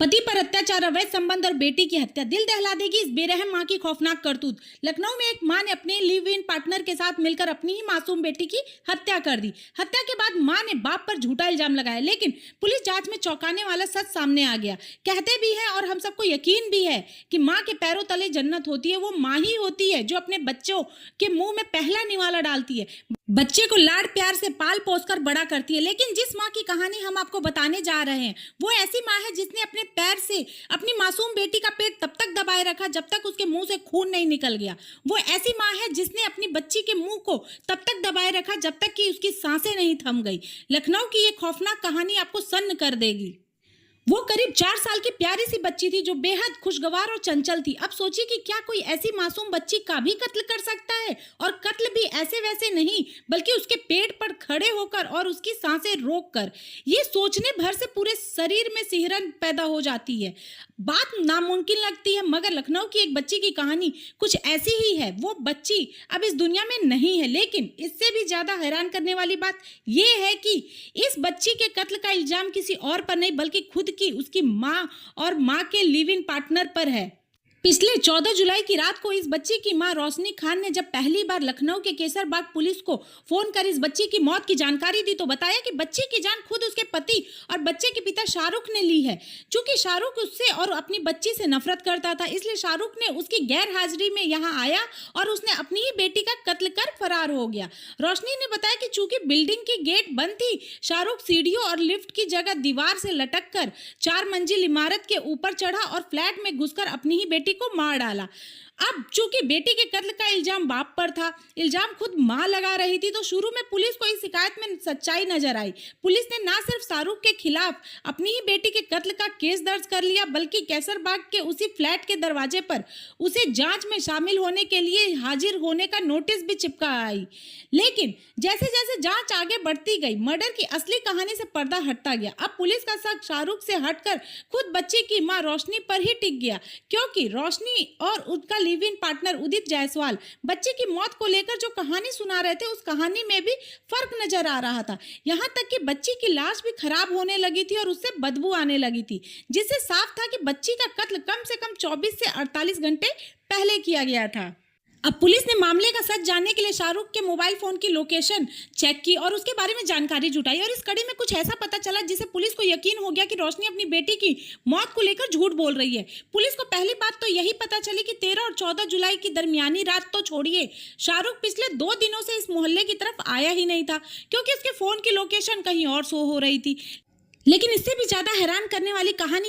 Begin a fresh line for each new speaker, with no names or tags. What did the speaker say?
पति पर अत्याचार, अवैध संबंध और बेटी की हत्या, दिल दहला देगी इस बेरहम मां की खौफनाक करतूत। लखनऊ में एक मां ने अपने लिव इन पार्टनर के साथ मिलकर अपनी ही मासूम बेटी की हत्या कर दी। हत्या के बाद मां ने बाप पर झूठा इल्जाम लगाया, लेकिन पुलिस जांच में चौंकाने वाला सच सामने आ गया। कहते भी हैं और हम सबको यकीन भी है कि मां के पैरों तले जन्नत होती है। वो मां ही होती है जो अपने बच्चों के मुंह में पहला निवाला डालती है, बच्चे को लाड प्यार से पाल पोस कर बड़ा करती है। लेकिन जिस माँ की कहानी हम आपको बताने जा रहे हैं वो ऐसी माँ है जिसने अपने पैर से अपनी मासूम बेटी का पेट तब तक दबाए रखा जब तक उसके मुंह से खून नहीं निकल गया। वो ऐसी माँ है जिसने अपनी बच्ची के मुंह को तब तक दबाए रखा जब तक कि उसकी सांसें नहीं थम गई। लखनऊ की ये खौफनाक कहानी आपको सन्न कर देगी। वो करीब 4 साल की प्यारी सी बच्ची थी जो बेहद खुशगवार और चंचल थी। अब सोचिए कि क्या कोई ऐसी मासूम बच्ची का भी कत्ल कर सकता है, और कत्ल भी ऐसे वैसे नहीं बल्कि उसके पेट पर खड़े होकर और उसकी सांसें रोककर। ये सोचने भर से पूरे शरीर में सिहरन पैदा हो जाती है। बात नामुमकिन लगती है, मगर लखनऊ की एक बच्ची की कहानी कुछ ऐसी ही है। वो बच्ची अब इस दुनिया में नहीं है, लेकिन इससे भी ज्यादा हैरान करने वाली बात यह है कि इस बच्ची के कत्ल का इल्जाम किसी और पर नहीं बल्कि खुद की उसकी मां और मां के लिव इन पार्टनर पर है। पिछले 14 जुलाई की रात को इस बच्ची की मां रोशनी खान ने जब पहली बार लखनऊ के केसरबाग पुलिस को फोन कर इस बच्ची की मौत की जानकारी दी तो बताया कि बच्ची की जान खुद उसके पति और बच्चे के पिता शाहरुख ने ली है। चूंकि शाहरुख उससे और अपनी बच्ची से नफरत करता था, इसलिए शाहरुख ने उसकी गैर हाजिरी में यहाँ आया और उसने अपनी ही बेटी का कत्ल कर फरार हो गया। रोशनी ने बताया कि चूंकि बिल्डिंग की गेट बंद थी, शाहरुख सीढ़ियों और लिफ्ट की जगह दीवार से लटक कर 4 मंजिल इमारत के ऊपर चढ़ा और फ्लैट में घुसकर अपनी ही बेटी को मार डाला। अब चूंकि बेटी के कत्ल का इल्जाम बाप पर था, इल्जाम खुद मां लगा रही थी, तो शुरू में पुलिस को इस शिकायत में सच्चाई नजर आई। पुलिस ने ना सिर्फ शाहरुख के खिलाफ अपनी ही बेटी के कत्ल का केस दर्ज कर लिया बल्कि कैसरबाग के उसी फ्लैट के दरवाजे पर उसे जांच में शामिल होने के लिए हाजिर होने का नोटिस भी चिपका आई। लेकिन जैसे जैसे जांच आगे बढ़ती गई, मर्डर की असली कहानी से पर्दा हटता गया। अब पुलिस का शक शाहरुख से हटकर खुद बच्चे की मां रोशनी पर ही टिक गया, क्योंकि रोशनी और उनका लिव इन पार्टनर उदित जायसवाल बच्चे की मौत को लेकर जो कहानी सुना रहे थे उस कहानी में भी फर्क नजर आ रहा था। यहाँ तक कि बच्ची की लाश भी खराब होने लगी थी और उससे बदबू आने लगी थी, जिससे साफ था कि बच्ची का कत्ल कम से कम 24 से 48 घंटे पहले किया गया था। अब पुलिस ने मामले का सच जानने के लिए शाहरुख के मोबाइल फोन की लोकेशन चेक की और उसके बारे में जानकारी जुटाई, और इस कड़ी में कुछ ऐसा पता चला जिससे पुलिस को यकीन हो गया कि रोशनी अपनी बेटी की मौत को लेकर झूठ बोल रही है। पुलिस को पहली बात तो यही पता चली कि 13 और 14 जुलाई की दरमियानी रात तो छोड़िए, शाहरुख पिछले 2 दिनों से इस मोहल्ले की तरफ आया ही नहीं था, क्योंकि उसके फोन की लोकेशन कहीं और शो हो रही थी। लेकिन इससे भी ज्यादा हैरान करने वाली कहानी